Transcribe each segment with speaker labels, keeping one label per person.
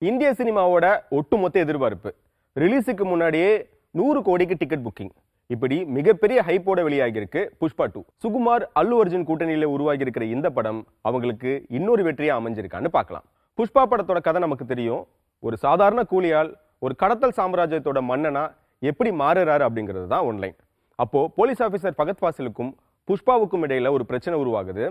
Speaker 1: இந்திய சினிமாவோட ஒட்டுமொத்த எதிர்பார்ப்பு ரிலீஸுக்கு முன்னாடியே 100 கோடிக்கு டிக்கெட் புக்கிங். இப்படி மிகப்பெரிய ஹைப்போட வெளியாகியிருக்கு புஷ்பா 2. சுகுமார் அல்லு அர்ஜுன் கூட்டணியில உருவாகி இருக்கிற இந்த படம் அவங்களுக்கு இன்னொரு வெற்றியா அமைஞ்சிருக்கான்னு பார்க்கலாம். புஷ்பா படத்தோட கதை நமக்கு தெரியும். ஒரு சாதாரண கூலியால் ஒரு கடத்தல் சாம்ராஜ்யத்தோட மன்னனா எப்படி மாறுறாரு அப்படிங்கிறது தான் ஒன்லைன். அப்போ போலீஸ் ஆபீசர் ஃபகத் ஃபாசிலுக்கும் புஷ்பாவுக்கும் இடையில ஒரு பிரச்சனை உருவாகுது.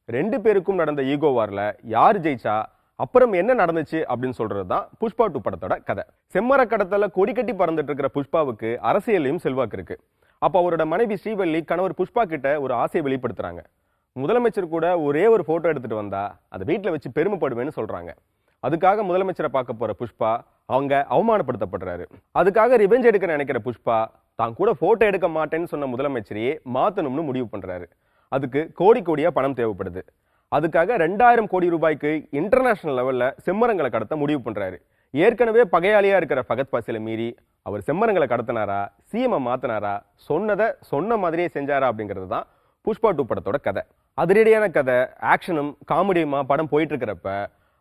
Speaker 1: ரெண்டு பேருக்கும் நடந்த ஈகோ வார்ல யார் ஜெயிச்சா அப்புறம் என்ன நடந்துச்சு அப்படின்னு சொல்றது தான் புஷ்பா 2 படத்தோட கதை. செம்மர கடத்தல கொடி கட்டி பறந்துட்டு இருக்கிற புஷ்பாவுக்கு அரசியலையும் செல்வாக்கு இருக்கு. அப்ப அவரோட மனைவி ஸ்ரீவல்லி கணவர் புஷ்பா கிட்ட ஒரு ஆசையை வெளிப்படுத்துறாங்க. முதலமைச்சர் கூட ஒரே ஒரு போட்டோ எடுத்துட்டு வந்தா அதை வீட்டுல வச்சு பெருமைப்படுவேன்னு சொல்றாங்க. அதுக்காக முதலமைச்சரை பார்க்க போற புஷ்பா அவங்க அவமானப்படுத்தப்படுறாரு. அதுக்காக ரிவெஞ்ச் எடுக்க நினைக்கிற புஷ்பா தான் கூட போட்டோ எடுக்க மாட்டேன்னு சொன்ன முதலமைச்சரையே மாத்தணும்னு முடிவு பண்றாரு. அதுக்கு கோடி கோடியா பணம் தேவைப்படுது. அதுக்காக 2000 கோடி ரூபாய்க்கு இன்டர்நேஷனல் லெவல்ல செம்மரங்களை கடத்த முடிவு பண்றாரு. ஏற்கனவே பகையாளியா இருக்கிற ஃபகத் ஃபாசிலை மீறி அவர் செம்மரங்களை கடத்தினாரா, சிஎம் மாத்தினாரா, சொன்னதை சொன்ன மாதிரியே செஞ்சாரா அப்படிங்கிறது தான் புஷ்பா 2 படத்தோட கதை. அதிரடியான கதை, ஆக்ஷனும் காமெடியுமா படம் போயிட்டு இருக்கிறப்ப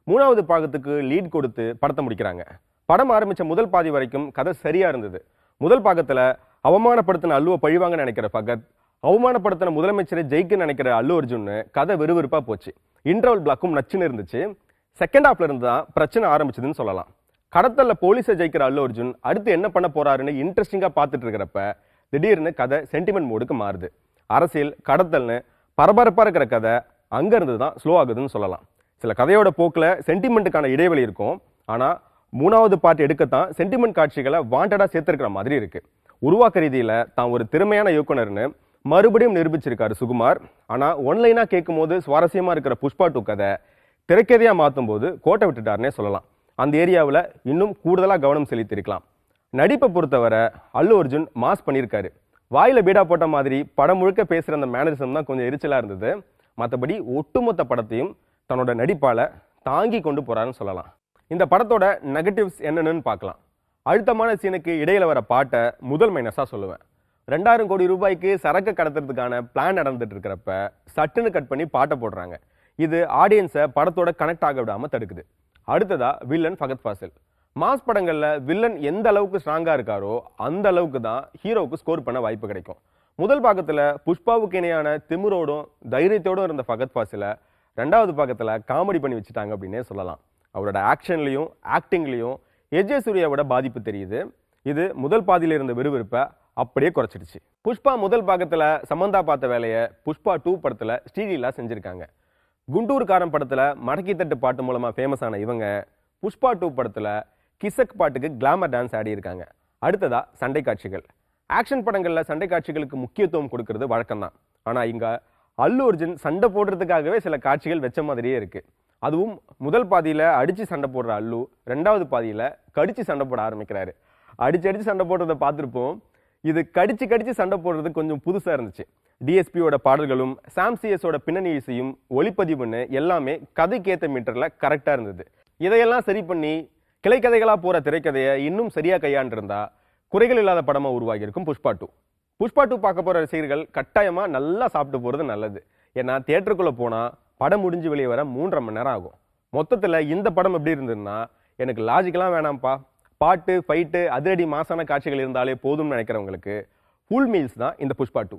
Speaker 1: 3வது பாகத்துக்கு லீட் கொடுத்து படத்தை முடிக்கிறாங்க. படம் ஆரம்பிச்ச முதல் பாதி வரைக்கும் கதை சரியா இருந்தது. முதல் பாகத்துல அவமானப்படுத்தின அல்லுவை பழிவாங்க நினைக்கிற ஃபகத், அவமானப்படுத்தின முதலமைச்சரை ஜெயிக்க நினைக்கிற அல்லு அர்ஜுன் கதை விறுவிறுப்பா போச்சு. இன்டர்வல் பிளாக்கும் நச்சுன்னு இருந்துச்சு. செகண்ட் ஹாஃப்ல இருந்து தான் பிரச்சனை ஆரம்பிச்சதுன்னு சொல்லலாம். கடத்தல்ல போலீஸை ஜெயிக்கிற அல்லு அர்ஜுன் அடுத்து என்ன பண்ண போறாருன்னு இன்ட்ரெஸ்டிங்கா பார்த்துட்டு இருக்கிறப்ப திடீர்னு கதை சென்டிமெண்ட் மோடுக்கு மாறுது. அரசியல், கடத்தல்னு பரபரப்பா இருக்கிற கதை அங்க இருந்து தான் ஸ்லோ ஆகுதுன்னு சொல்லலாம். சில கதையோட போக்குல சென்டிமெண்ட்டுக்கான இடைவெளி இருக்கும். ஆனா 3வது பார்ட் எடுக்கத்தான் சென்டிமெண்ட் காட்சிகளை வாண்டடா சேர்த்திருக்கிற மாதிரி இருக்கு. உருவாக்க ரீதியில தான் ஒரு திறமையான இயக்குனர்னு மறுபடியும் நிரூபிச்சிருக்காரு சுகுமார். ஆனா ஒன்லைனா கேட்கும் போது சுவாரஸ்யமா இருக்கிற புஷ்பா 2 கதை திரைக்கதையா மாற்றும் போது கோட்டை விட்டுட்டாருன்னே சொல்லலாம். அந்த ஏரியாவில் இன்னும் கூடுதலா கவனம் செலுத்திருக்கலாம். நடிப்பை பொறுத்தவரை அல்லு அர்ஜுன் மாஸ் பண்ணியிருக்காரு. வாயில பீடா போட்ட மாதிரி படம் முழுக்க பேசுற அந்த மேனரிசம் தான் கொஞ்சம் எரிச்சலா இருந்தது. மற்றபடி ஒட்டுமொத்த படத்தையும் தன்னோட நடிப்பால தாங்கி கொண்டு போறாருன்னு சொல்லலாம். இந்த படத்தோட நெகட்டிவ்ஸ் என்னன்னு பார்க்கலாம். அழுத்தமான சீனுக்கு இடையில வர பாட்டை முதல் மைனஸா சொல்லுவேன். 2000 கோடி ரூபாய்க்கு சரக்கு கடத்துறதுக்கான பிளான் நடந்துட்டு இருக்கிறப்ப சட்டுன்னு கட் பண்ணி பாட்டை போடுறாங்க. இது ஆடியன்ஸை படத்தோட கனெக்ட் ஆக விடாம தடுக்குது. அடுத்ததா வில்லன் ஃபகத் ஃபாசில். மாஸ் படங்கள்ல வில்லன் எந்த அளவுக்கு ஸ்ட்ராங்கா இருக்காரோ அந்த அளவுக்கு தான் ஹீரோவுக்கு ஸ்கோர் பண்ண வாய்ப்பு கிடைக்கும். முதல் பாகத்துல புஷ்பாவுக்கு இணையான திமிரோடும் தைரியத்தோடும் இருந்த ஃபகத் ஃபாசிலை 2வது பாகத்துல காமெடி பண்ணி வச்சுட்டாங்க அப்படின்னே சொல்லலாம். அவரோட ஆக்ஷன்லையும் ஆக்டிங்லையும் எஜே சூர்யாவோட பாதிப்பு தெரியுது. இது முதல் பாதியில இருந்த விறுவிறுப்பை அப்படியே குறைச்சிடுச்சு. புஷ்பா முதல் பாகத்துல சமந்தா பார்த்த வேலையை புஷ்பா 2 படத்துல ஸ்ரீலீலா செஞ்சிருக்காங்க. குண்டூர்காரன் படத்துல மடக்கி தட்டு பாட்டு மூலமா ஃபேமஸ் ஆன இவங்க புஷ்பா 2 படத்துல கிசக் பாட்டுக்கு கிளாமர் டான்ஸ் ஆடி இருக்காங்க. அடுத்ததா சண்டை காட்சிகள். ஆக்ஷன் படங்கள்ல சண்டை காட்சிகளுக்கு முக்கியத்துவம் கொடுக்கறது வழக்கம்தான். ஆனா இங்க அல்லு அர்ஜுன் சண்டை போடுறதுக்காகவே சில காட்சிகள் வச்ச மாதிரியே இருக்கு. அதுவும் முதல் பாதியில அடிச்சு சண்டை போடுற அல்லு 2வது பாதியில கடிச்சு சண்டை போட ஆரம்பிக்கிறாரு. அடிச்சு சண்டை போடுறத பார்த்துருப்போம். இது கடிச்சு சண்டை போடுறது கொஞ்சம் புதுசா இருந்துச்சு. டிஎஸ்பியோட பாடல்களும் சாம்சிஎஸோட பின்னணி இசையும் ஒளிப்பதிவுன்னு எல்லாமே கதைக்கேத்த மீட்டர்ல கரெக்டா இருந்தது. இதையெல்லாம் சரி பண்ணி கிளைக்கதைகளா போற திரைக்கதையை இன்னும் சரியா கையாண்டிருந்தா குறைகள் இல்லாத படமா உருவாகி இருக்கும் புஷ்பா 2. புஷ்பா 2 பார்க்க போற ரசிகர்கள் கட்டாயமா நல்லா சாப்பிட்டு போறது நல்லது. ஏன்னா தியேட்டருக்குள்ள போனா படம் முடிஞ்சு வெளியே வர 3.5 மணி நேரம் ஆகும். மொத்தத்துல இந்த படம் எப்படி இருந்ததுன்னா எனக்கு லாஜிக்கெல்லாம் வேணாம்ப்பா, பாட்டு, ஃபைட்டு, அதிரடி மாசான காட்சிகள் இருந்தாலே போதும்னு நினைக்கிறவங்களுக்கு ஃபுல் மீல்ஸ் தான் இந்த புஷ்பா 2.